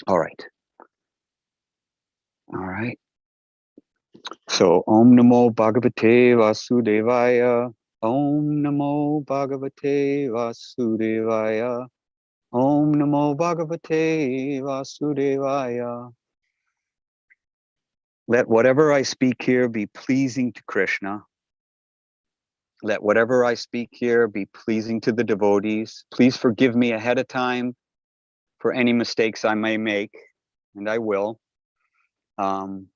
All right. All right. So Om Namo Bhagavate Vasudevaya. Om Namo Bhagavate Vasudevaya. Om Namo Bhagavate Vasudevaya. Let whatever I speak here be pleasing to Krishna. Let whatever I speak here be pleasing to the devotees. Please forgive me ahead of time for any mistakes I may make, and I will. And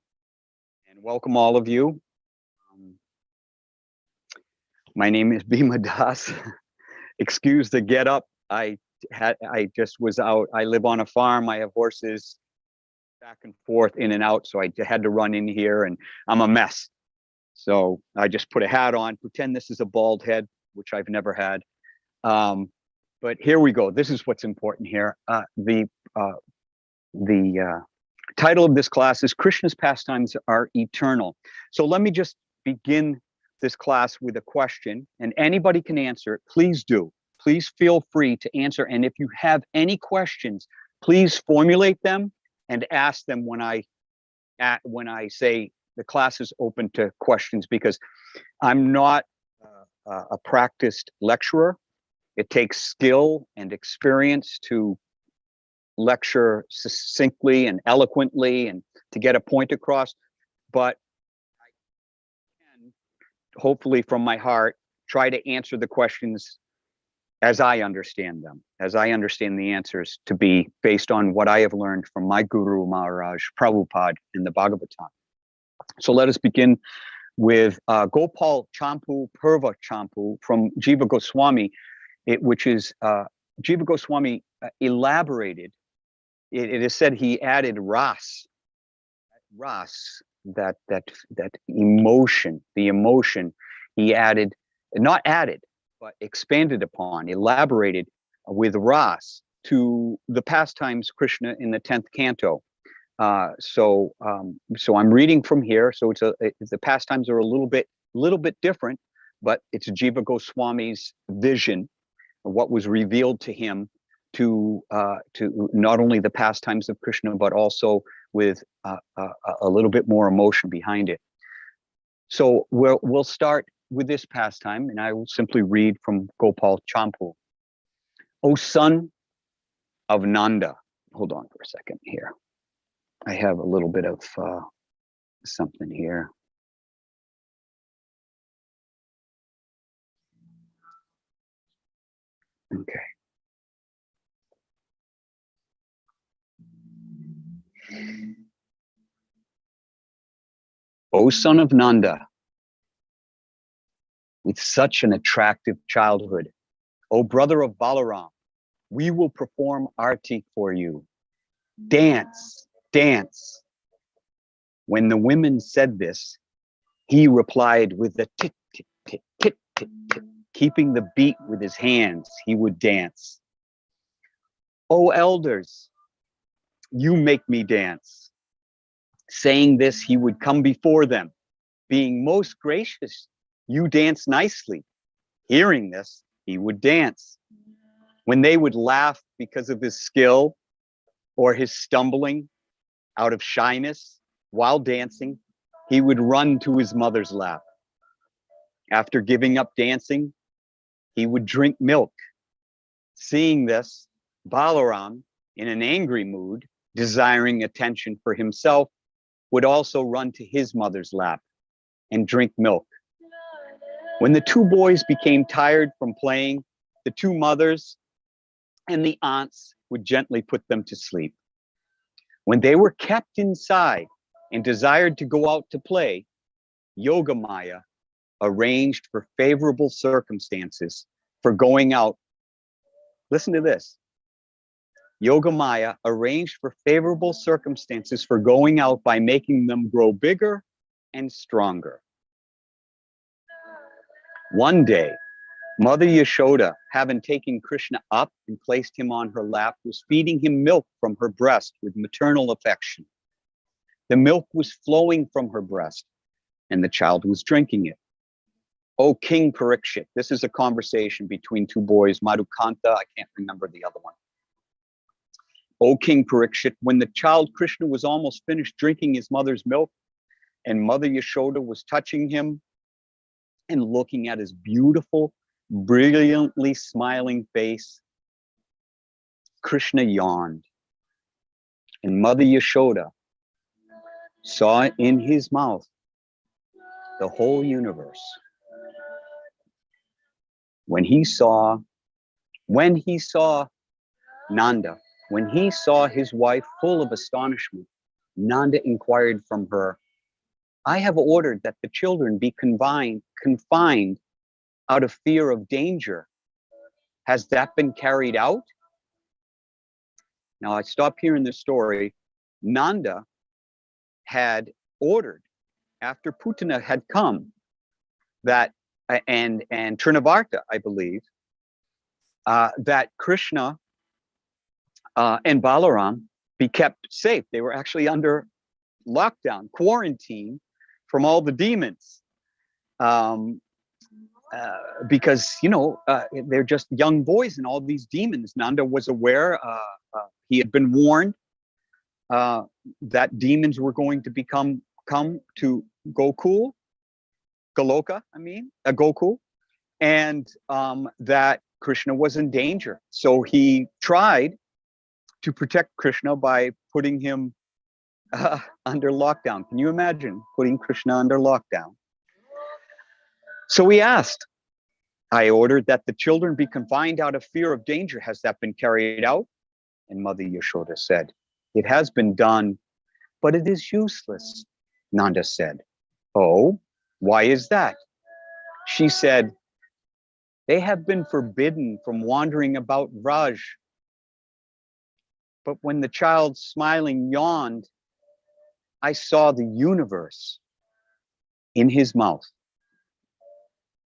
welcome all of you. My name is Bhima Das. Excuse the get up. I just was out. I live on a farm. I have horses back and forth, in and out. So I had to run in here, and I'm a mess. So I just put a hat on, pretend this is a bald head, which I've never had. But here we go. This is what's important here. The title of this class is Krishna's Pastimes Are Eternal. So let me just begin this class with a question, and anybody can answer it. Please do. Please feel free to answer. And if you have any questions, please formulate them and ask them when I say the class is open to questions, because I'm not a practiced lecturer. It takes skill and experience to lecture succinctly and eloquently and to get a point across. But I can, hopefully from my heart, try to answer the questions as I understand them, as I understand the answers to be based on what I have learned from my Guru Maharaj Prabhupada in the Bhagavatam. So let us begin with Gopal Champu Purva Champu from Jiva Goswami, which is Jiva Goswami elaborated. It is said he added ras, that emotion, the emotion he added, not added, but expanded upon, elaborated with ras to the pastimes Krishna in the 10th canto. So I'm reading from here. So the pastimes are a little bit different, but it's Jiva Goswami's vision of what was revealed to him to not only the pastimes of Krishna, but also with a little bit more emotion behind it. So we'll start with this pastime, and I will simply read from Gopal Champu. O son of Nanda. Hold on for a second here. I have a little bit of something here. Okay. O son of Nanda, with such an attractive childhood, O brother of Balaram, we will perform arti for you. Dance, dance. When the women said this, he replied with the tit, tit, tit, tit, tit, tit. Keeping the beat with his hands, he would dance. O elders, you make me dance. Saying this, he would come before them. Being most gracious, you dance nicely. Hearing this, he would dance. When they would laugh because of his skill or his stumbling out of shyness while dancing, he would run to his mother's lap. After giving up dancing, he would drink milk. Seeing this, Balaram, in an angry mood, desiring attention for himself, would also run to his mother's lap and drink milk. When the two boys became tired from playing, the two mothers and the aunts would gently put them to sleep. When they were kept inside and desired to go out to play, Yogamaya arranged for favorable circumstances for going out. Listen to this. Yogamaya arranged for favorable circumstances for going out by making them grow bigger and stronger. One day, Mother Yashoda, having taken Krishna up and placed him on her lap, was feeding him milk from her breast with maternal affection. The milk was flowing from her breast, and the child was drinking it. O King Parikshit, this is a conversation between two boys, Madhukanta, I can't remember the other one. O King Parikshit, when the child Krishna was almost finished drinking his mother's milk, and Mother Yashoda was touching him and looking at his beautiful, brilliantly smiling face, Krishna yawned. And Mother Yashoda saw in his mouth the whole universe. When he saw Nanda, when he saw his wife full of astonishment, Nanda inquired from her, I have ordered that the children be confined out of fear of danger. Has that been carried out? Now I stop here in the story. Nanda had ordered, after Putana had come, that and Trinavarta, I believe, that Krishna and Balaram be kept safe. They were actually under lockdown, quarantine from all the demons, because they're just young boys and all these demons. Nanda was aware. He had been warned that demons were going to come to Gokul, Goloka, Gokul, and that Krishna was in danger. So he tried to protect Krishna by putting him under lockdown. Can you imagine putting Krishna under lockdown? So he asked, I ordered that the children be confined out of fear of danger. Has that been carried out? And Mother Yashoda said, it has been done, but it is useless. Nanda said, oh, why is that? She said, they have been forbidden from wandering about Vraj. But when the child smiling yawned, I saw the universe in his mouth.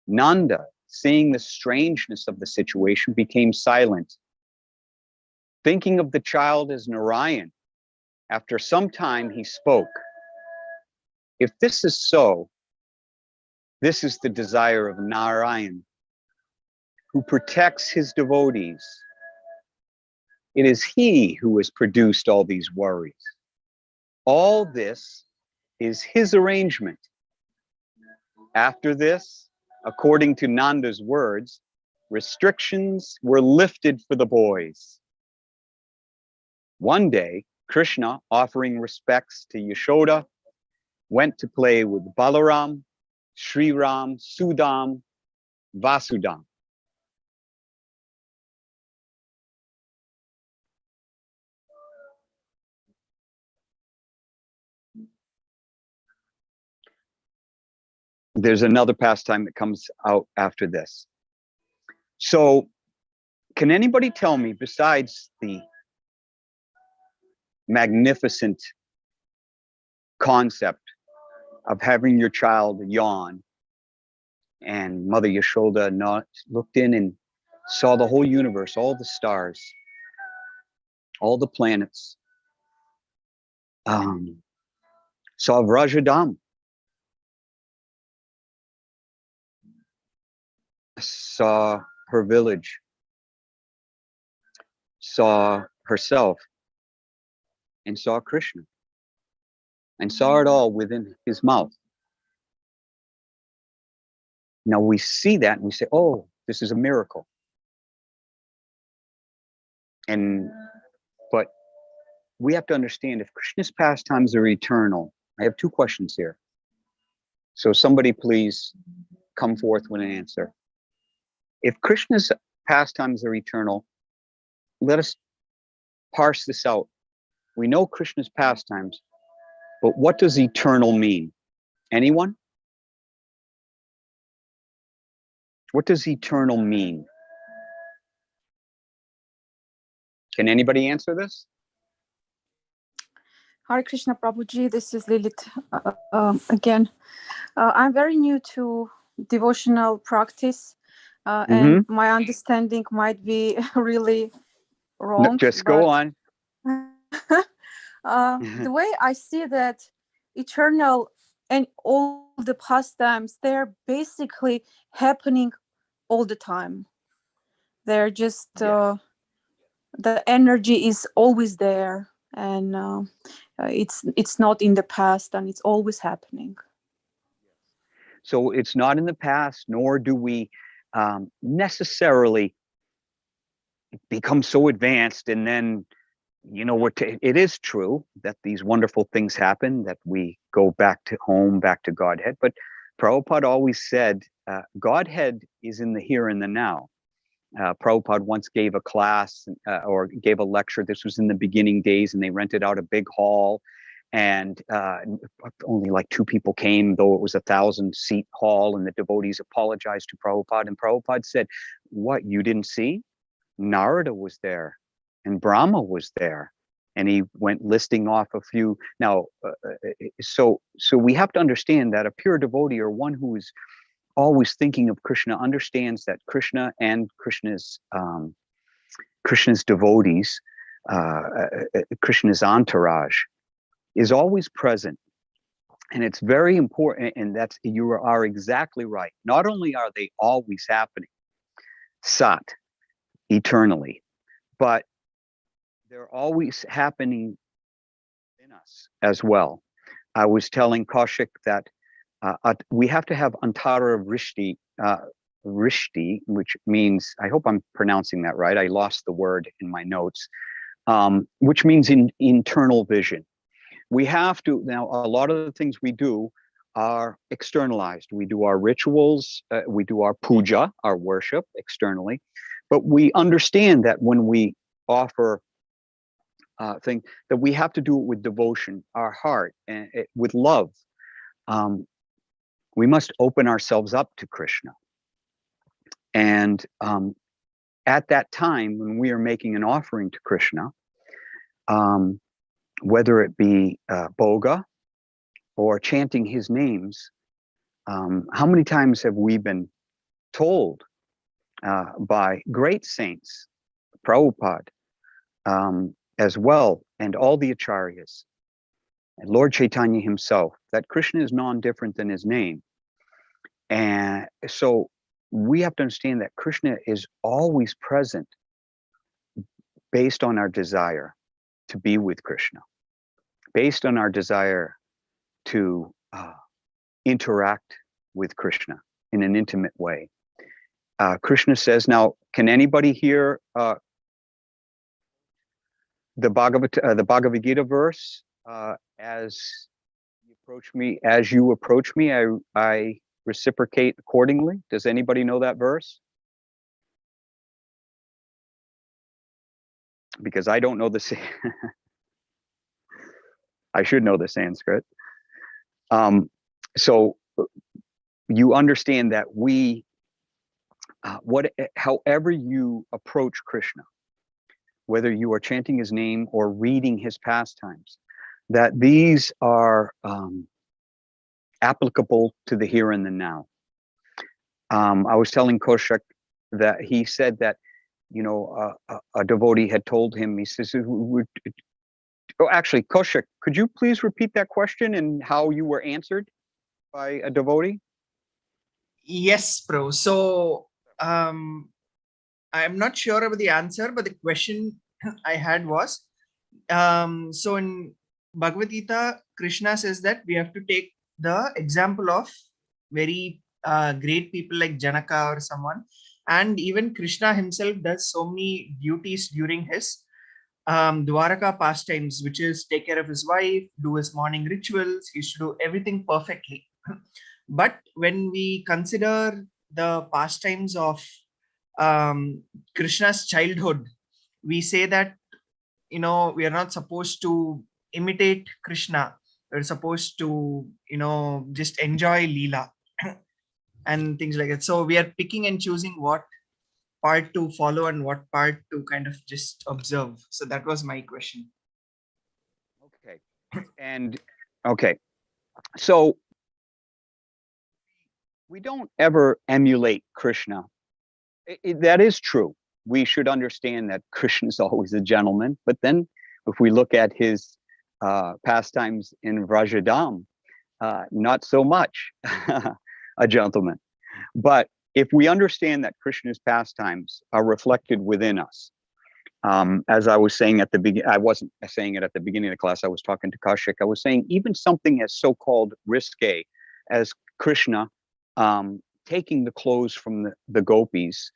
Nanda, seeing the strangeness of the situation, became silent. Thinking of the child as Narayan, after some time he spoke. If this is so, this is the desire of Narayan, who protects his devotees. It is he who has produced all these worries. All this is his arrangement. After this, according to Nanda's words, restrictions were lifted for the boys. One day, Krishna, offering respects to Yashoda, went to play with Balaram, Sriram, Sudam, Vasudam. There's another pastime that comes out after this. So, can anybody tell me, besides the magnificent concept of having your child yawn, and Mother Yashoda looked in and saw the whole universe, all the stars, all the planets, saw Vrajadam, saw her village, saw herself, and saw Krishna, and saw it all within his mouth. Now we see that and we say, oh, this is a miracle. But we have to understand, if Krishna's pastimes are eternal, I have two questions here. So somebody please come forth with an answer. If Krishna's pastimes are eternal, let us parse this out. We know Krishna's pastimes, but what does eternal mean? Anyone? What does eternal mean? Can anybody answer this? Hare Krishna Prabhuji, this is Lilith again. I'm very new to devotional practice, and my understanding might be really wrong. No, just go on. The way I see that eternal and all the pastimes, they're basically happening all the time. They're just the energy is always there, and it's not in the past, and it's always happening. So it's not in the past, nor do we necessarily become so advanced and then, it is true that these wonderful things happen, that we go back to home, back to Godhead. But Prabhupada always said, Godhead is in the here and the now. Prabhupada once gave a class or gave a lecture. This was in the beginning days, and they rented out a big hall, and only like 2 people came, though it was 1,000-seat hall, and the devotees apologized to Prabhupada. And Prabhupada said, "What, you didn't see? Narada was there, and Brahma was there." And he went listing off a few. Now, so we have to understand that a pure devotee, or one who is always thinking of Krishna, understands that Krishna and Krishna's devotees, Krishna's entourage, is always present. And it's very important, and you are exactly right. Not only are they always happening, sat, eternally, but they're always happening in us as well. I was telling Kaushik that we have to have antara vrishti, which means, I hope I'm pronouncing that right. I lost the word in my notes, which means internal vision. We have to, now a lot of the things we do are externalized. We do our rituals, we do our puja, our worship externally, but we understand that when we offer thing, that we have to do it with devotion, our heart, and with love. We must open ourselves up to Krishna. And at that time, when we are making an offering to Krishna, whether it be boga or chanting his names, how many times have we been told by great saints, Prabhupada, as well, and all the acharyas, and Lord Chaitanya himself, that Krishna is non-different than his name. And so we have to understand that Krishna is always present based on our desire to be with Krishna, based on our desire to interact with Krishna in an intimate way. Krishna says, now, can anybody hear the Bhagavad Gita verse? As you approach me, I reciprocate accordingly. Does anybody know that verse? Because I don't know the I should know the Sanskrit. So you understand that however you approach Krishna, whether you are chanting his name or reading his pastimes, that these are applicable to the here and the now. I was telling Kaushik that he said that, a devotee had told him, he says, actually, Kaushik, could you please repeat that question and how you were answered by a devotee? Yes, bro. So I'm not sure about the answer, but the question I had was, so in Bhagavad Gita, Krishna says that we have to take the example of very great people like Janaka or someone, and even Krishna himself does so many duties during his Dwaraka pastimes, which is take care of his wife, do his morning rituals. He should do everything perfectly. But when we consider the pastimes of Krishna's childhood, we say that, we are not supposed to imitate Krishna. We're supposed to, just enjoy Leela and things like that. So we are picking and choosing what part to follow and what part to kind of just observe. So that was my question. Okay. And okay. So we don't ever emulate Krishna. That is true. We should understand that Krishna is always a gentleman. But then if we look at his pastimes in Vrajadam, not so much a gentleman. But if we understand that Krishna's pastimes are reflected within us, As I was saying at the beginning, I wasn't saying it at the beginning of the class. I was talking to Kaushik. I was saying even something as so-called risque as Krishna taking the clothes from the gopis,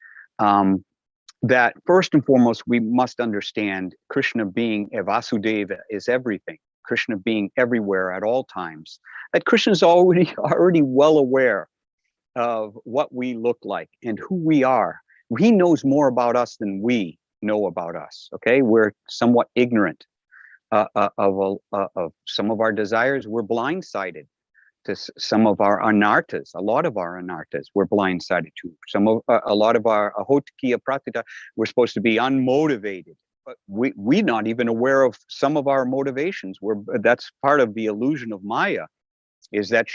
that first and foremost, we must understand Krishna being Vasudeva is everything. Krishna being everywhere at all times. That Krishna is already well aware of what we look like and who we are. He knows more about us than we know about us. Okay, we're somewhat ignorant of some of our desires. We're blindsided to some of our anartas. A lot of our anartas we're blindsided to. A lot of our ahotikiya pratita, we're supposed to be unmotivated, but we're not even aware of some of our motivations. That's part of the illusion of Maya, is that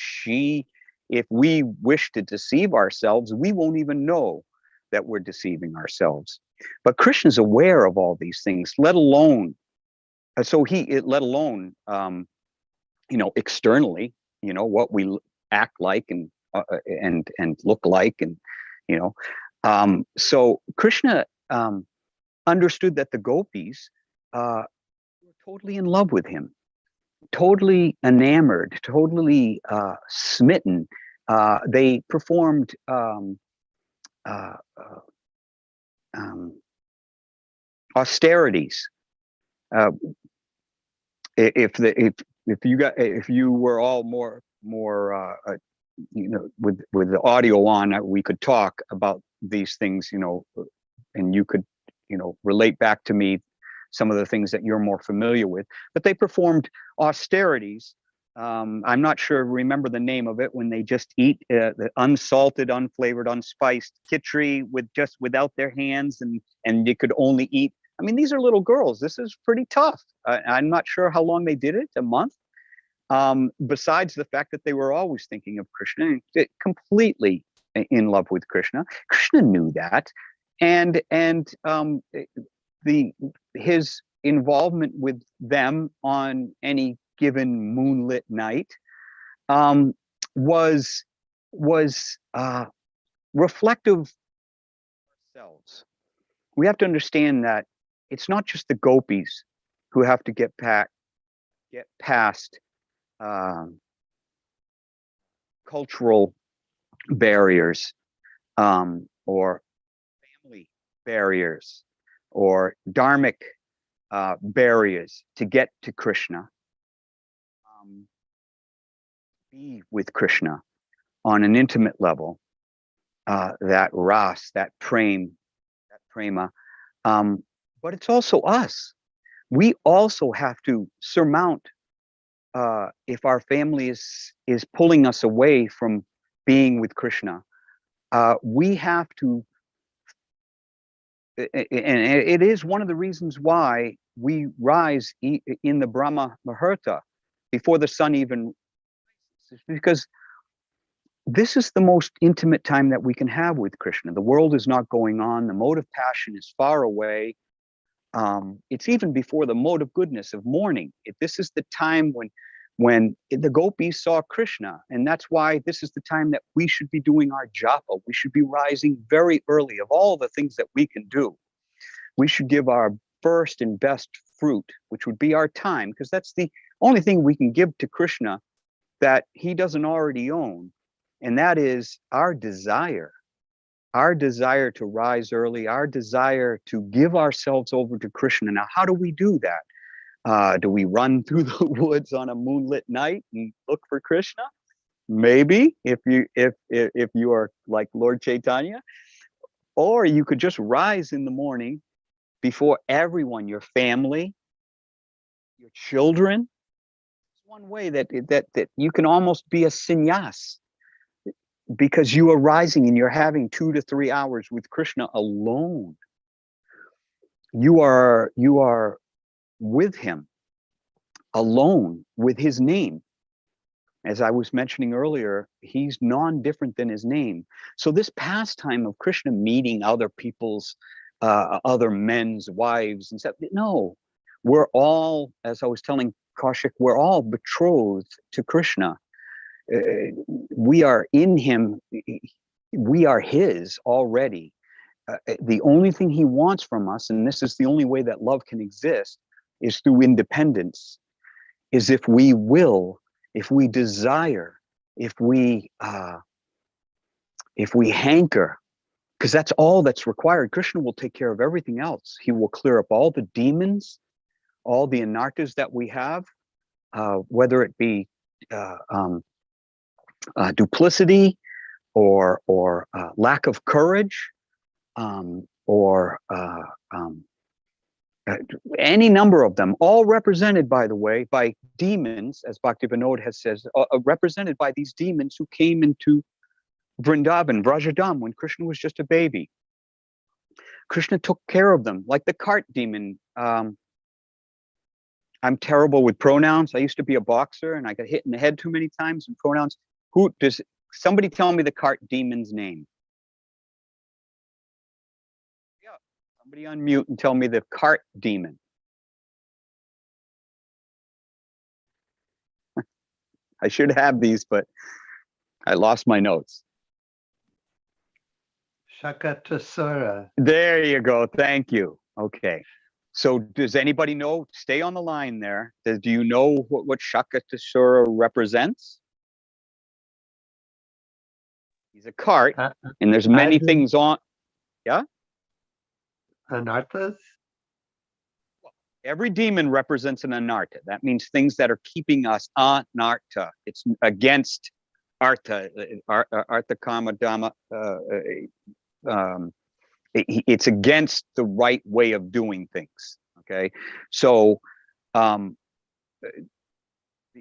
if we wish to deceive ourselves, we won't even know that we're deceiving ourselves. But Krishna's aware of all these things, let alone externally, what we act like and look like, and so Krishna understood that the gopis were totally in love with him, totally enamored, totally smitten. They performed austerities. If you were all more with the audio on, we could talk about these things, and you could relate back to me some of the things that you're more familiar with. But they performed austerities. I'm not sure, remember the name of it, when they just eat the unsalted, unflavored, unspiced khichdi without their hands, and you could only eat. I mean, these are little girls. This is pretty tough. I'm not sure how long they did it, a month. Besides the fact that they were always thinking of Krishna, completely in love with Krishna. Krishna knew that, and his involvement with them on any given moonlit night was reflective of ourselves. We have to understand that it's not just the gopis who have to get past cultural barriers, or family barriers, or dharmic barriers to get to Krishna. Be with Krishna on an intimate level, that ras, that prema. But it's also us. We also have to surmount, if our family is pulling us away from being with Krishna, we have to, and it is one of the reasons why we rise in the Brahma Muhurta before the sun even rises, because this is the most intimate time that we can have with Krishna. The world is not going on. The mode of passion is far away. It's even before the mode of goodness of morning. This is the time when the gopis saw Krishna, and that's why this is the time that we should be doing our japa. We should be rising very early. Of all the things that we can do, we should give our first and best fruit, which would be our time, because that's the only thing we can give to Krishna that he doesn't already own, and that is our desire to rise early, our desire to give ourselves over to Krishna. Now, how do we do that? Do we run through the woods on a moonlit night and look for Krishna? Maybe, if you are like Lord Chaitanya, or you could just rise in the morning before everyone, your family, your children. It's one way that you can almost be a sannyas, because you are rising and you're having 2 to 3 hours with Krishna alone. You are with him alone, with his name. As I was mentioning earlier, he's non-different than his name. So this pastime of Krishna meeting other people's, other men's wives and stuff, no, we're all, as I was telling Kaushik, we're all betrothed to Krishna. We are in him. We are his already. the only thing he wants from us, and this is the only way that love can exist, is through independence, is if we will, if we desire, if we hanker, because that's all that's required. Krishna will take care of everything else. He will clear up all the demons, all the anarthas that we have, whether it be duplicity or lack of courage, or any number of them, all represented, by the way, by demons, as Bhakti Vinod has says, represented by these demons who came into Vrindavan, Vrajadam, when Krishna was just a baby. Krishna took care of them, like the cart demon. I'm terrible with pronouns. I used to be a boxer, and I got hit in the head too many times in pronouns. Who does somebody tell me the cart demon's name? Yeah, somebody unmute and tell me the cart demon. I should have these, but I lost my notes. Shakatasura. There you go. Thank you. Okay. So does anybody know? Stay on the line there. Do you know what Shakatasura represents? He's a cart, and there's many things on. Yeah? Anarthas? Every demon represents an anartha. That means things that are keeping us anartha. It's against artha, artha kama dhamma. It's against the right way of doing things. Okay, so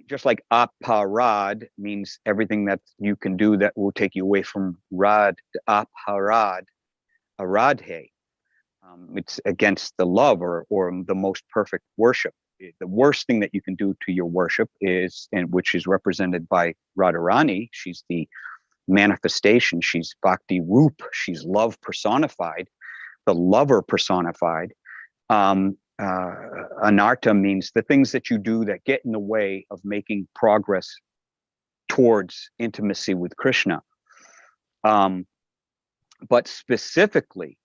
just like aparad means everything that you can do that will take you away from rad, aparad, aradhe. It's against the love or the most perfect worship. The worst thing that you can do to your worship is, and which is represented by Radharani. She's the manifestation. She's Bhakti Roop. She's love personified, the lover personified. Anartha means the things that you do that get in the way of making progress towards intimacy with Krishna. But specifically,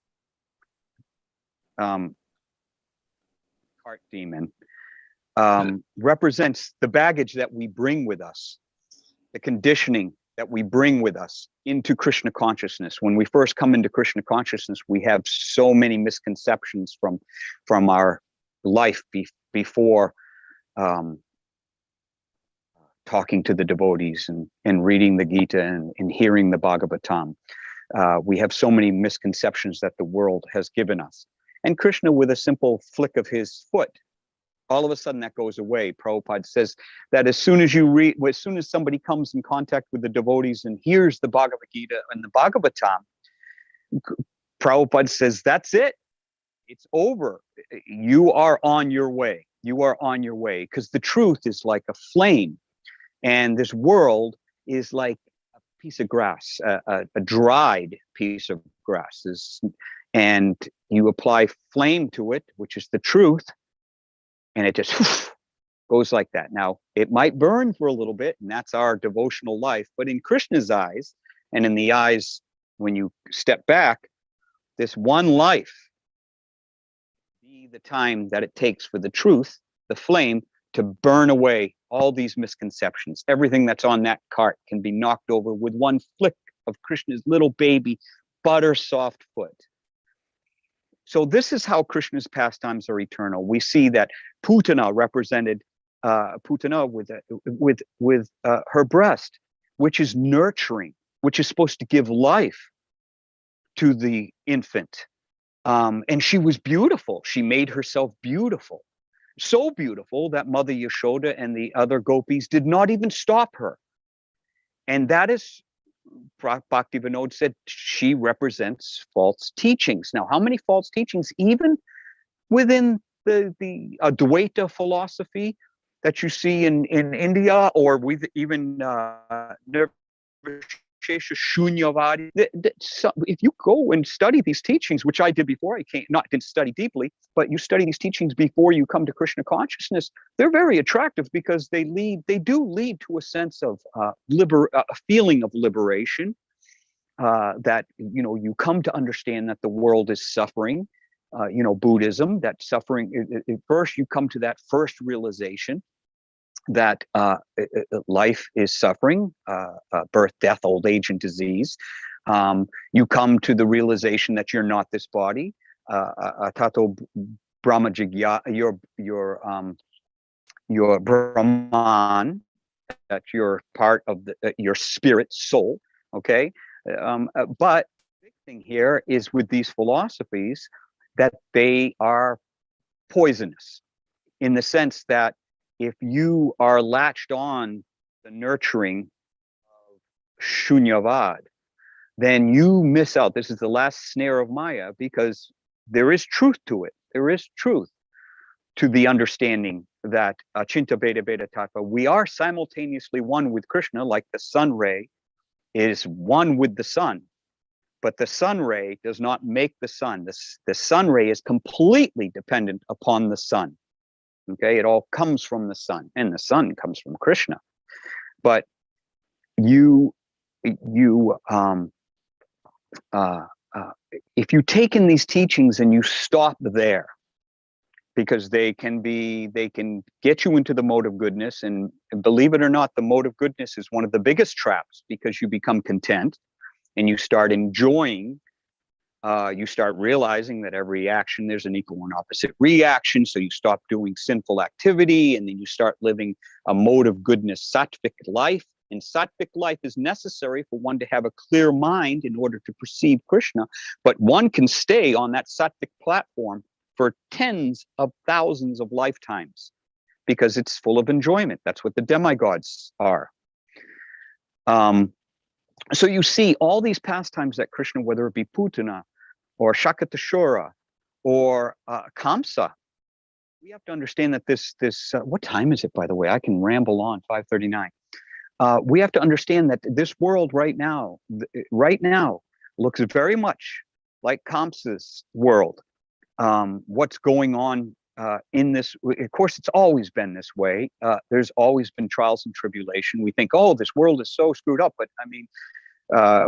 cart demon represents the baggage that we bring with us, the conditioning that we bring with us into Krishna consciousness. When we first come into Krishna consciousness, we have so many misconceptions from our life before talking to the devotees and reading the Gita and hearing the Bhagavatam. We have so many misconceptions that the world has given us. And Krishna, with a simple flick of his foot, all of a sudden that goes away. Prabhupada says that as soon as somebody comes in contact with the devotees and hears the Bhagavad Gita and the Bhagavatam, Prabhupada says, that's it. It's over. You are on your way. You are on your way. Because the truth is like a flame. And this world is like a piece of grass, a dried piece of grass. And you apply flame to it, which is the truth, and it just goes like that. Now, it might burn for a little bit, and that's our devotional life. But in Krishna's eyes, and in the eyes, when you step back, this one life be the time that it takes for the truth, the flame, to burn away all these misconceptions. Everything that's on that cart can be knocked over with one flick of Krishna's little baby, butter soft foot. So this is how Krishna's pastimes are eternal. We see that Putana represented Putana with her breast, which is nurturing, which is supposed to give life to the infant. And she was beautiful. She made herself beautiful. So beautiful that Mother Yashoda and the other gopis did not even stop her. And that is, Bhakti Vinod said, she represents false teachings. Now, how many false teachings, even within the Advaita philosophy that you see in India, or with even Shunyavadi? If you go and study these teachings, which I did before, didn't study deeply, but you study these teachings before you come to Krishna consciousness, they're very attractive because they do lead to a sense of a feeling of liberation, that, you come to understand that the world is suffering. Buddhism, that suffering, first you come to that first realization that life is suffering, birth, death, old age, and disease. You come to the realization that you're not this body. Tato Brahma Jigya, your Brahman, that you're part of your spirit soul. Okay, but the big thing here is with these philosophies that they are poisonous, in the sense that if you are latched on the nurturing of shunyavad, then you miss out. This is the last snare of Maya, because there is truth to it. There is truth to the understanding that Chinta Beta Beta Tattva, we are simultaneously one with Krishna, like the sun ray is one with the sun. But the sun ray does not make the sun. The sun ray is completely dependent upon the sun. Okay, it all comes from the sun, and the sun comes from Krishna. But if you take in these teachings and you stop there, because they can get you into the mode of goodness, and believe it or not, the mode of goodness is one of the biggest traps, because you become content and you start enjoying. You start realizing that every action, there's an equal and opposite reaction. So you stop doing sinful activity, and then you start living a mode of goodness, sattvic life. And sattvic life is necessary for one to have a clear mind in order to perceive Krishna. But one can stay on that sattvic platform for tens of thousands of lifetimes, because it's full of enjoyment. That's what the demigods are. So you see all these pastimes that Krishna, whether it be Putana or Shakatashura or Kamsa, we have to understand that this what time is it, by the way? I can ramble on. 5:39. We have to understand that this world right now looks very much like Kamsa's world. What's going on in this? Of course, it's always been this way. There's always been trials and tribulation. We think, oh, this world is so screwed up, but I mean,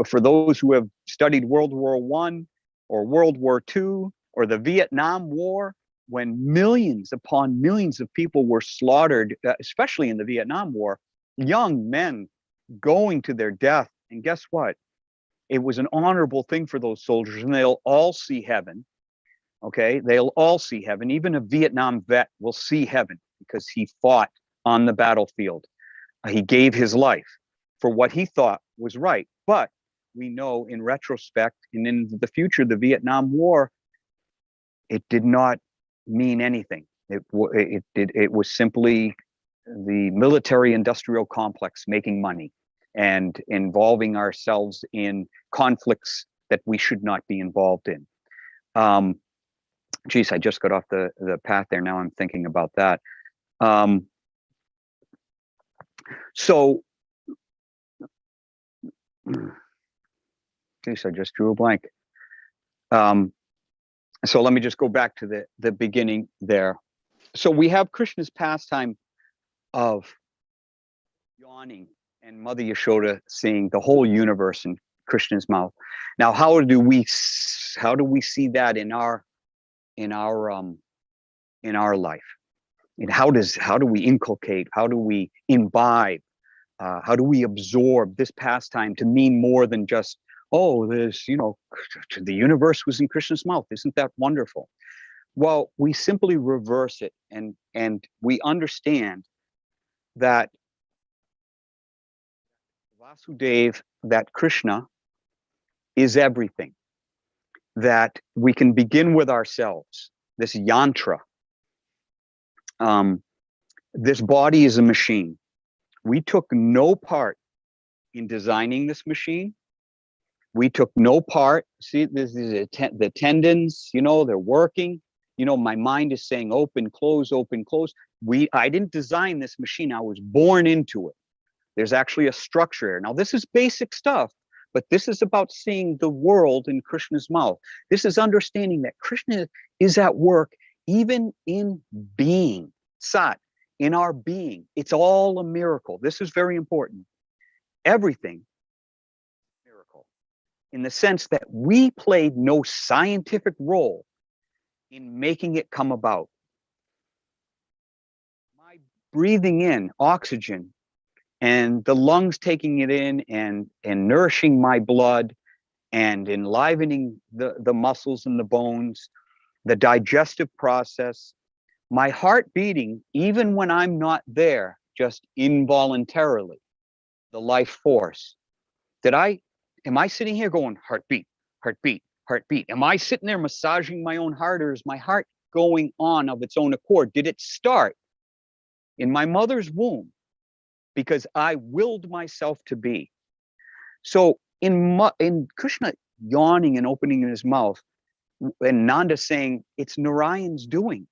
for those who have studied World War I or World War II or the Vietnam War, when millions upon millions of people were slaughtered, especially in the Vietnam War, young men going to their death. And guess what? It was an honorable thing for those soldiers, and they'll all see heaven. Okay, they'll all see heaven. Even a Vietnam vet will see heaven, because he fought on the battlefield. He gave his life for what he thought was right. But we know in retrospect and in the future, the Vietnam War, it did not mean anything. It was simply the military industrial complex making money and involving ourselves in conflicts that we should not be involved in. Geez, I just got off the path there. Now I'm thinking about that. So, geez, I just drew a blank. So let me just go back to the beginning there. So we have Krishna's pastime of yawning and Mother Yashoda seeing the whole universe in Krishna's mouth. Now, how do we see that in our life? And how do we inculcate? How do we imbibe? How do we absorb this pastime to mean more than just, oh, the universe was in Krishna's mouth. Isn't that wonderful? Well, we simply reverse it, and we understand that Vasudeva, that Krishna is everything, that we can begin with ourselves, this yantra. This body is a machine. We took no part in designing this machine. We took no part. See, this is the tendons, they're working. My mind is saying open, close, open, close. I didn't design this machine. I was born into it. There's actually a structure here. Now, this is basic stuff, but this is about seeing the world in Krishna's mouth. This is understanding that Krishna is at work even in being, sat, in our being. It's all a miracle. This is very important. Everything, miracle. in the sense that we played no scientific role in making it come about. My breathing in oxygen and the lungs taking it in and nourishing my blood and enlivening the muscles and the bones, the digestive process, my heart beating, even when I'm not there, just involuntarily, the life force. Am I sitting here going heartbeat, heartbeat, heartbeat? Am I sitting there massaging my own heart, or is my heart going on of its own accord? Did it start in my mother's womb because I willed myself to be? So in Krishna yawning and opening his mouth, and Nanda saying, it's Narayan's doing.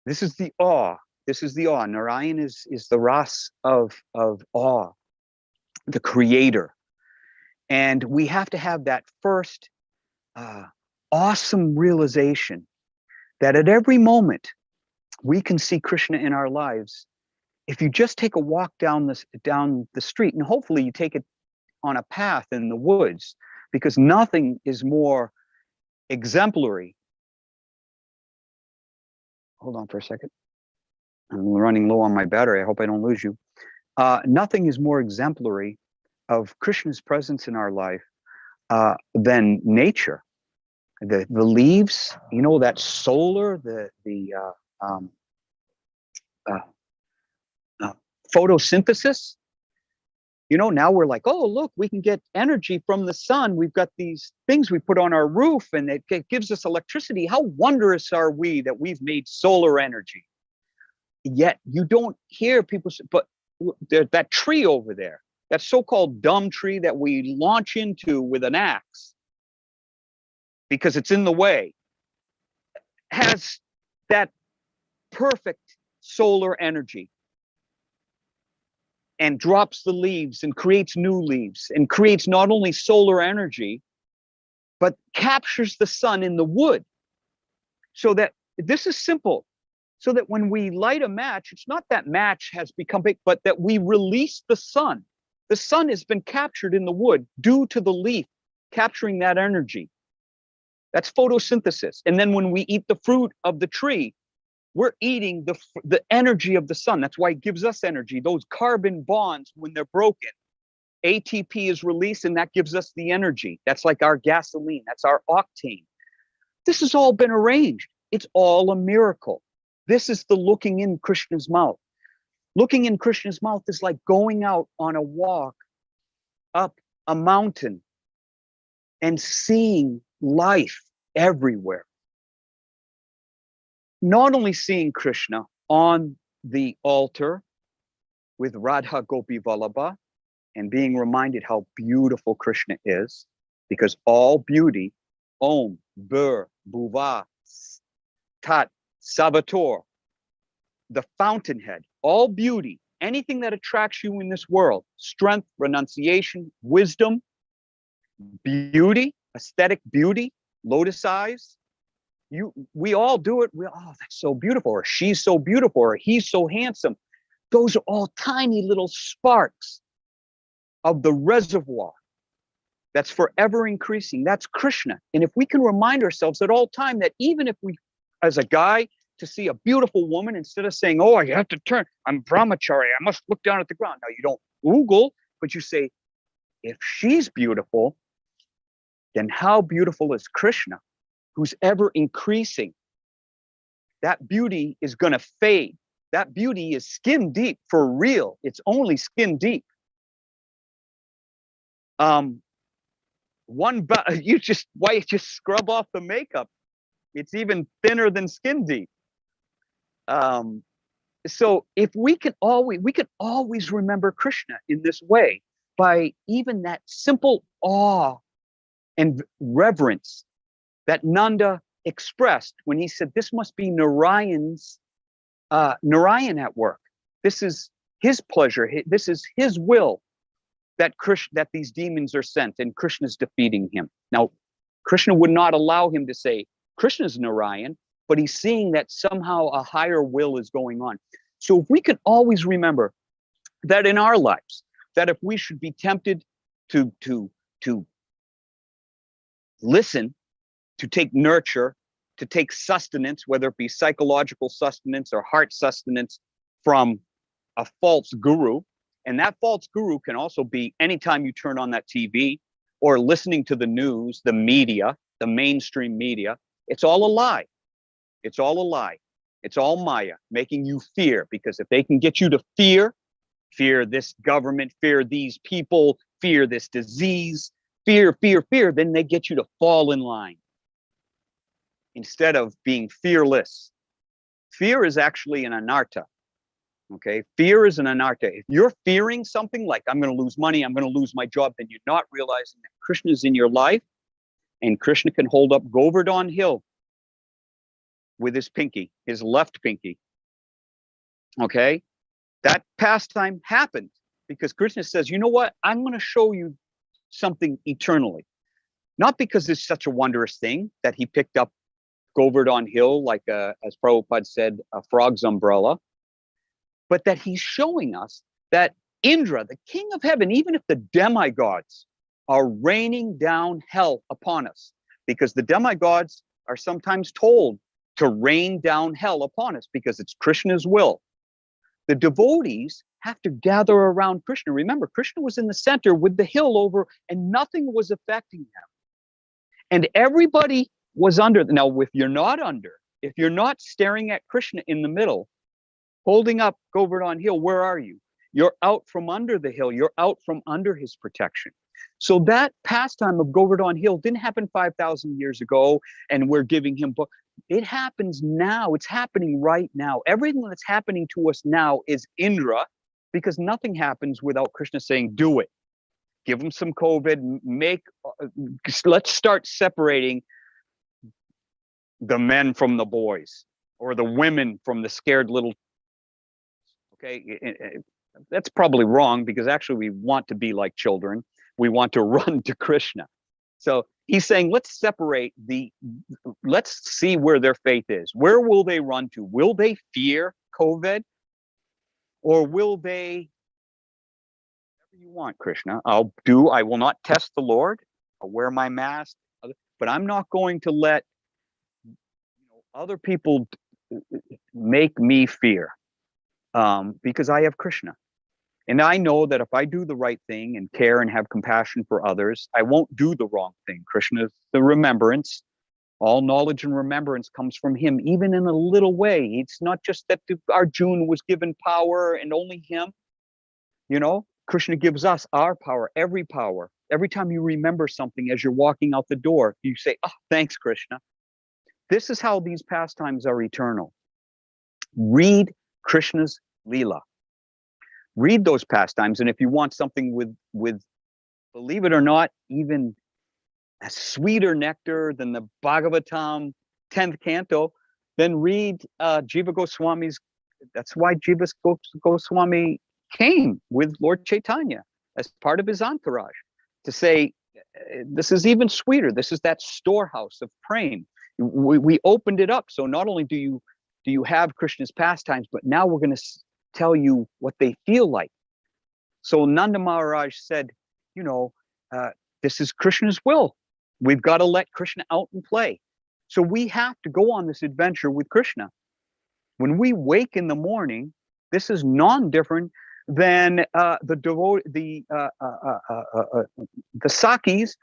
This is the awe. This is the awe. Narayan is the ras of awe, the creator. And we have to have that first awesome realization that at every moment we can see Krishna in our lives. If you just take a walk down the street, and hopefully you take it on a path in the woods, because nothing is more exemplary. Hold on for a second. I'm running low on my battery. I hope I don't lose you. Nothing is more exemplary of Krishna's presence in our life than nature. The leaves, you know, that solar, the photosynthesis. You know, now we're like, oh, look, we can get energy from the sun. We've got these things we put on our roof and it gives us electricity. How wondrous are we that we've made solar energy? Yet you don't hear people say, but that tree over there, that so-called dumb tree that we launch into with an axe because it's in the way, has that perfect solar energy and drops the leaves and creates new leaves and creates not only solar energy, but captures the sun in the wood. So that this is simple. So that when we light a match, it's not that match has become big, but that we release the sun. The sun has been captured in the wood due to the leaf capturing that energy. That's photosynthesis. And then when we eat the fruit of the tree, we're eating the energy of the sun. That's why it gives us energy. Those carbon bonds, when they're broken, ATP is released and that gives us the energy. That's like our gasoline. That's our octane. This has all been arranged. It's all a miracle. This is the looking in Krishna's mouth. Looking in Krishna's mouth is like going out on a walk up a mountain and seeing life everywhere. Not only seeing Krishna on the altar with Radha Gopi Vallabha and being reminded how beautiful Krishna is, because all beauty, Om, Bur, Bhuva, Tat, Savator, the fountainhead, all beauty, anything that attracts you in this world, strength, renunciation, wisdom, beauty, aesthetic beauty, lotus eyes, we all do it. Oh, that's so beautiful, or she's so beautiful, or he's so handsome. Those are all tiny little sparks of the reservoir that's forever increasing. That's Krishna. And if we can remind ourselves at all time that even if we, as a guy, to see a beautiful woman, instead of saying, oh, I have to turn, I'm brahmachari, I must look down at the ground. Now, you don't Google, but you say, if she's beautiful, then how beautiful is Krishna, who's ever increasing? That beauty is going to fade. That beauty is skin deep for real. It's only skin deep. You just scrub off the makeup. It's even thinner than skin deep. So if we can always remember Krishna in this way, by even that simple awe and reverence that Nanda expressed when he said, this must be Narayan at work. This is his pleasure. This is his will that these demons are sent and Krishna's defeating him. Now, Krishna would not allow him to say Krishna's Narayan, but he's seeing that somehow a higher will is going on. So if we can always remember that in our lives, that if we should be tempted to listen, to take nurture, to take sustenance, whether it be psychological sustenance or heart sustenance from a false guru. And that false guru can also be anytime you turn on that TV or listening to the news, the media, the mainstream media. It's all a lie. It's all a lie. It's all Maya, making you fear, because if they can get you to fear this government, fear these people, fear this disease, fear, then they get you to fall in line instead of being fearless. Fear is actually an anartha. Okay, fear is an anartha. If you're fearing something like I'm going to lose money, I'm going to lose my job, then you're not realizing that Krishna is in your life, and Krishna can hold up Govardhan Hill with his pinky, his left pinky. Okay, that pastime happened because Krishna says, you know what? I'm going to show you something eternally. Not because it's such a wondrous thing that he picked up Govardhan Hill, like as Prabhupada said, a frog's umbrella, but that he's showing us that Indra, the king of heaven, even if the demigods are raining down hell upon us, because the demigods are sometimes told to rain down hell upon us because it's Krishna's will. The devotees have to gather around Krishna. Remember, Krishna was in the center with the hill over, and nothing was affecting him. And everybody was under. Now, if you're not under, if you're not staring at Krishna in the middle, holding up Govardhan Hill, where are you? You're out from under the hill. You're out from under his protection. So that pastime of Govardhan Hill didn't happen 5,000 years ago, and we're giving him book. It happens now. It's happening right now. Everything that's happening to us now is Indra, because nothing happens without Krishna saying, do it. Give them some COVID. Let's start separating the men from the boys, or the women from the scared little. Okay, that's probably wrong, because actually we want to be like children. We want to run to Krishna. So he's saying, let's separate let's see where their faith is. Where will they run to? Will they fear COVID? Or will they, whatever you want, Krishna, I will not test the Lord. I'll wear my mask, but I'm not going to let other people make me fear, because I have Krishna. And I know that if I do the right thing and care and have compassion for others, I won't do the wrong thing. Krishna is the remembrance. All knowledge and remembrance comes from him, even in a little way. It's not just that Arjuna was given power and only him. Krishna gives us our power. Every time you remember something as you're walking out the door, you say, oh, thanks, Krishna. This is how these pastimes are eternal. Read Krishna's Leela. Read those pastimes, and if you want something with believe it or not, even a sweeter nectar than the Bhagavatam 10th canto, then read Jiva Goswami's. That's why Jiva Goswami came with Lord Chaitanya as part of his entourage, to say, this is even sweeter. This is that storehouse of prem. We opened it up, so not only do you have Krishna's pastimes, but now we're going to tell you what they feel like. So Nanda Maharaj said, this is Krishna's will. We've got to let Krishna out and play. So we have to go on this adventure with Krishna. When we wake in the morning, this is non-different than the Sakis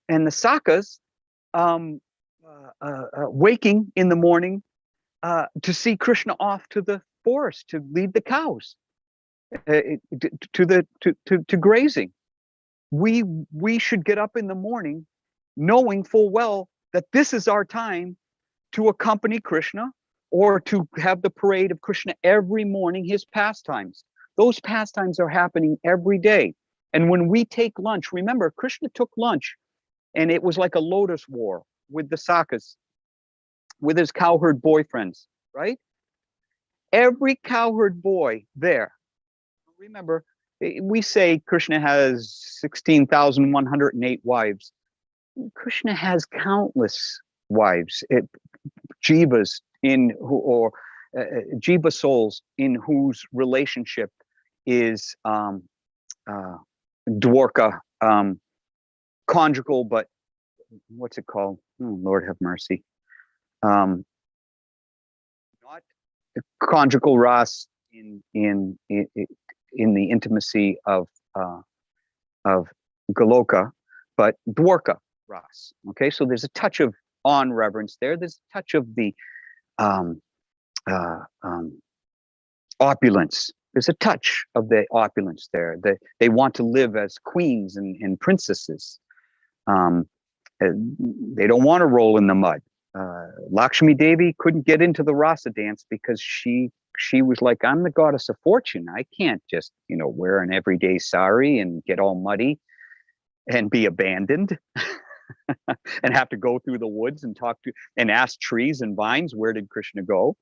and the Sakas waking in the morning to see Krishna off to the forest to lead the cows to grazing. We should get up in the morning knowing full well that this is our time to accompany Krishna, or to have the parade of Krishna every morning, his pastimes. Those pastimes are happening every day. And when we take lunch, remember, Krishna took lunch, and it was like a lotus war with the Sakas, with his cowherd boyfriends, right? Every cowherd boy there, remember, we say Krishna has 16,108 wives. Krishna has countless wives, jivas jiva souls in whose relationship is Dwarka, conjugal, but what's it called? Oh, Lord have mercy. Not the conjugal ras in the intimacy of Goloka, but Dwarka ras. Okay, so there's a touch of on reverence there. There's a touch of the um, opulence. There's a touch of the opulence there. They want to live as queens and princesses. They don't want to roll in the mud. Lakshmi Devi couldn't get into the rasa dance because she was like, I'm the goddess of fortune. I can't just, wear an everyday sari and get all muddy and be abandoned and have to go through the woods and talk to and ask trees and vines, where did Krishna go?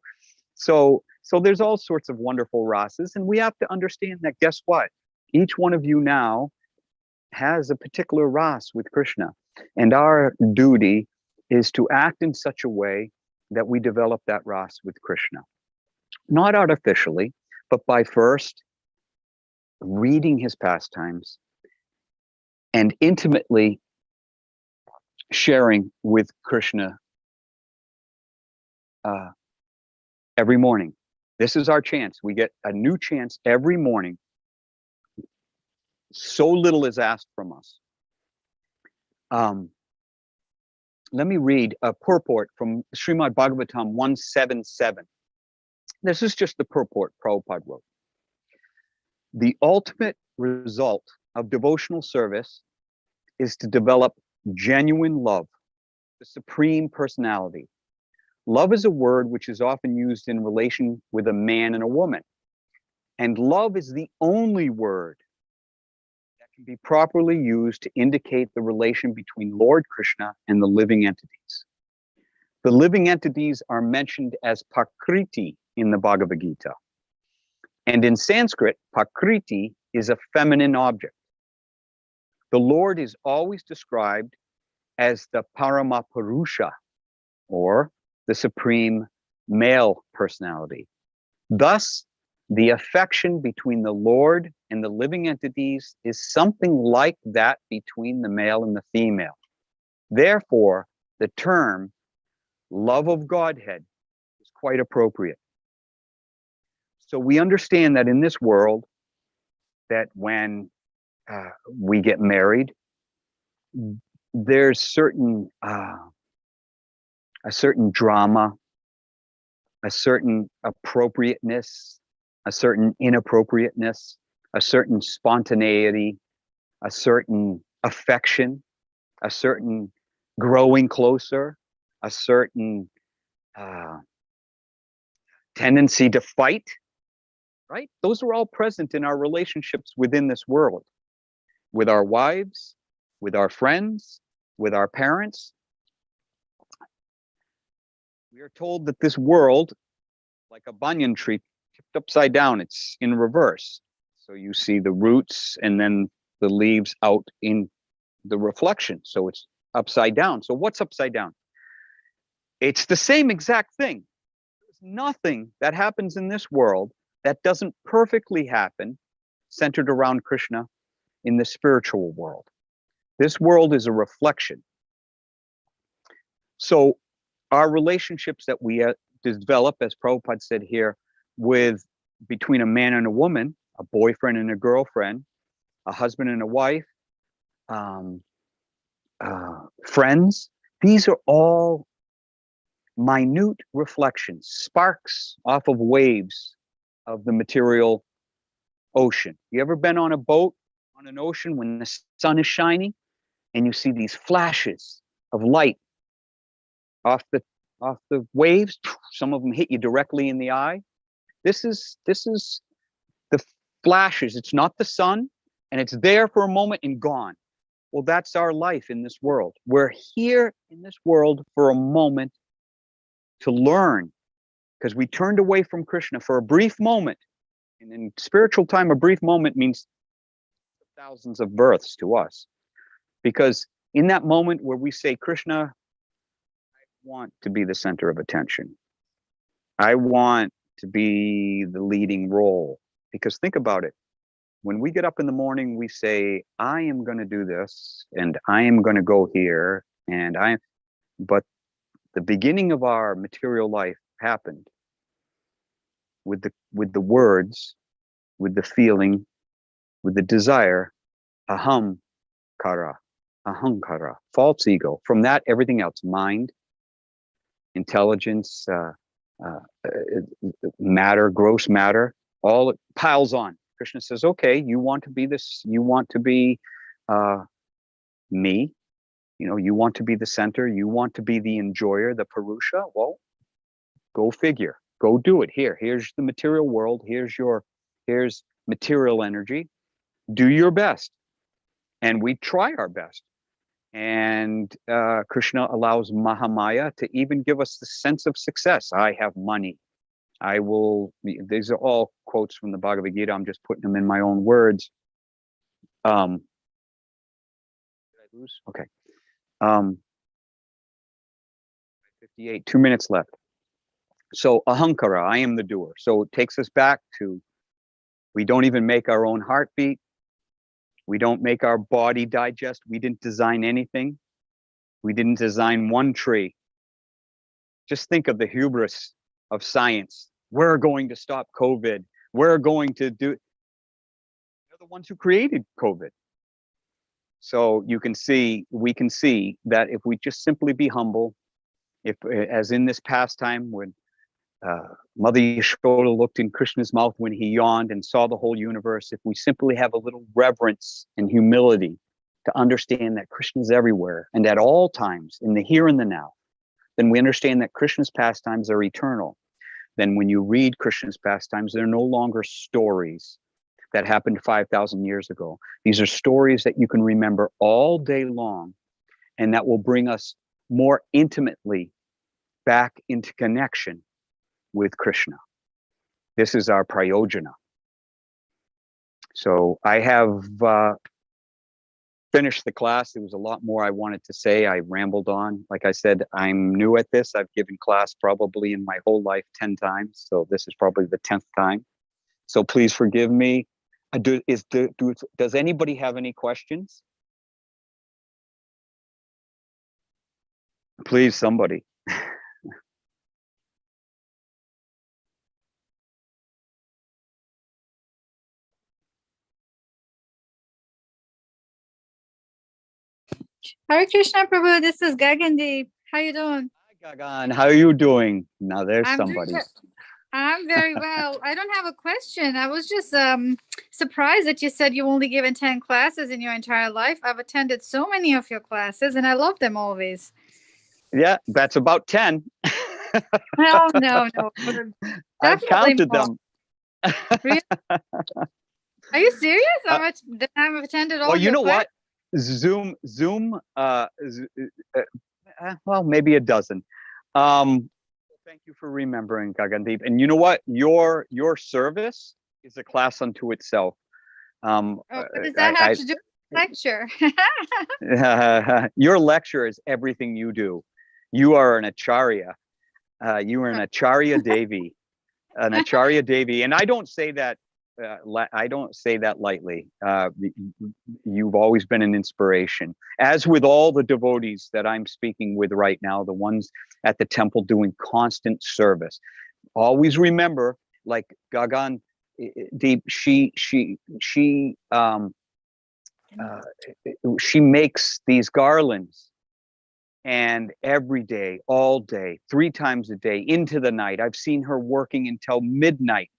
So there's all sorts of wonderful rasas, and we have to understand that, guess what? Each one of you now has a particular ras with Krishna, and our duty is to act in such a way that we develop that ras with Krishna. Not artificially, but by first reading his pastimes and intimately sharing with Krishna every morning. This is our chance. We get a new chance every morning. So little is asked from us. Let me read a purport from Srimad Bhagavatam 177. This is just the purport Prabhupada wrote. The ultimate result of devotional service is to develop genuine love, the supreme personality. Love is a word which is often used in relation with a man and a woman. And love is the only word that can be properly used to indicate the relation between Lord Krishna and the living entities. The living entities are mentioned as Prakriti in the Bhagavad Gita. And in Sanskrit, Prakriti is a feminine object. The Lord is always described as the Paramapurusha, or the supreme male personality. Thus, the affection between the Lord and the living entities is something like that between the male and the female. Therefore, the term love of Godhead is quite appropriate. So we understand that in this world, that when we get married, there's a certain drama, a certain appropriateness, a certain inappropriateness, a certain spontaneity, a certain affection, a certain growing closer, a certain tendency to fight, right? Those are all present in our relationships within this world, with our wives, with our friends, with our parents. We are told that this world, like a banyan tree, tipped upside down, it's in reverse. So you see the roots and then the leaves out in the reflection. So it's upside down. So what's upside down? It's the same exact thing. There's nothing that happens in this world that doesn't perfectly happen centered around Krishna in the spiritual world. This world is a reflection. So our relationships that we develop, as Prabhupada said here, between a man and a woman, a boyfriend and a girlfriend, a husband and a wife, friends, these are all minute reflections, sparks off of waves of the material ocean. You ever been on a boat on an ocean when the sun is shining and you see these flashes of light off the waves? Some of them hit you directly in the eye. This is the flashes. It's not the sun, and it's there for a moment and gone. Well, that's our life in this world. We're here in this world for a moment to learn, because we turned away from Krishna for a brief moment. And in spiritual time, a brief moment means thousands of births to us. Because in that moment where we say, Krishna, I want to be the center of attention. I want to be the leading role. Because think about it. When we get up in the morning, we say, I am going to do this, and I am going to go here, But the beginning of our material life happened with the words, with the feeling, with the desire, aham kara, ahankara, false ego. From that, everything else, mind, intelligence, matter, gross matter, all it piles on. Krishna says, okay, you want to be this, you want to be me, you want to be the center, you want to be the enjoyer, the Purusha. Well, go figure, go do it. Here's the material world, here's material energy. Do your best. And we try our best. And Krishna allows Mahamaya to even give us the sense of success. I have money. I will, these are all quotes from the Bhagavad Gita. I'm just putting them in my own words. Did I lose? Okay. 58, 2 minutes left. So ahankara, I am the doer. So it takes us back to, we don't even make our own heartbeat. We don't make our body digest. We didn't design anything. We didn't design one tree. Just think of the hubris of science. We're going to stop COVID. We're going to do. They're the ones who created COVID. So we can see that if we just simply be humble, if, as in this pastime when Mother Yashoda looked in Krishna's mouth when he yawned and saw the whole universe, if we simply have a little reverence and humility to understand that Krishna is everywhere and at all times, in the here and the now, then we understand that Krishna's pastimes are eternal. Then when you read Krishna's pastimes, they're no longer stories that happened 5,000 years ago. These are stories that you can remember all day long, and that will bring us more intimately back into connection with Krishna. This is our prayojana. So I have finished the class. There was a lot more I wanted to say. I rambled on. Like I said, I'm new at this. I've given class probably in my whole life 10 times. So this is probably the 10th time. So please forgive me. Does anybody have any questions? Please, somebody. Hare Krishna Prabhu, this is Gagandeep. How you doing? Hi, Gagan. How are you doing? Now there's somebody. I'm very well. I don't have a question. I was just surprised that you said you only given 10 classes in your entire life. I've attended so many of your classes and I love them always. Yeah, that's about 10. No. I've counted more. them. Really? Are you serious? How much that I've attended all Well, you your know classes? what? Zoom, well, maybe a dozen. Thank you for remembering, Gagandeep. And you know what? Your service is a class unto itself. What does that have to do with lecture? Your lecture is everything you do. You are an acharya. You are an acharya devi, and I don't say that. I don't say that lightly. You've always been an inspiration, as with all the devotees that I'm speaking with right now, the ones at the temple doing constant service. Always remember, like Gagan Deep, she makes these garlands, and every day, all day, 3 times a day, into the night. I've seen her working until midnight.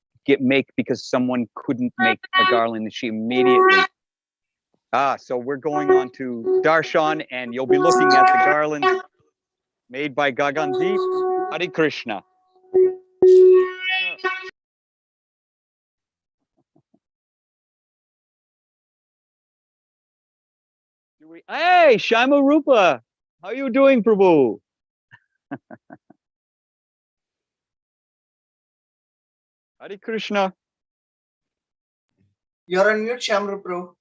Because someone couldn't make a garland, and she immediately. So we're going on to Darshan, and you'll be looking at the garland made by Gagandeep. Hare Krishna. Hey, Shama Rupa, how are you doing, Prabhu? Hare Krishna. You're on mute, Shamru Pro.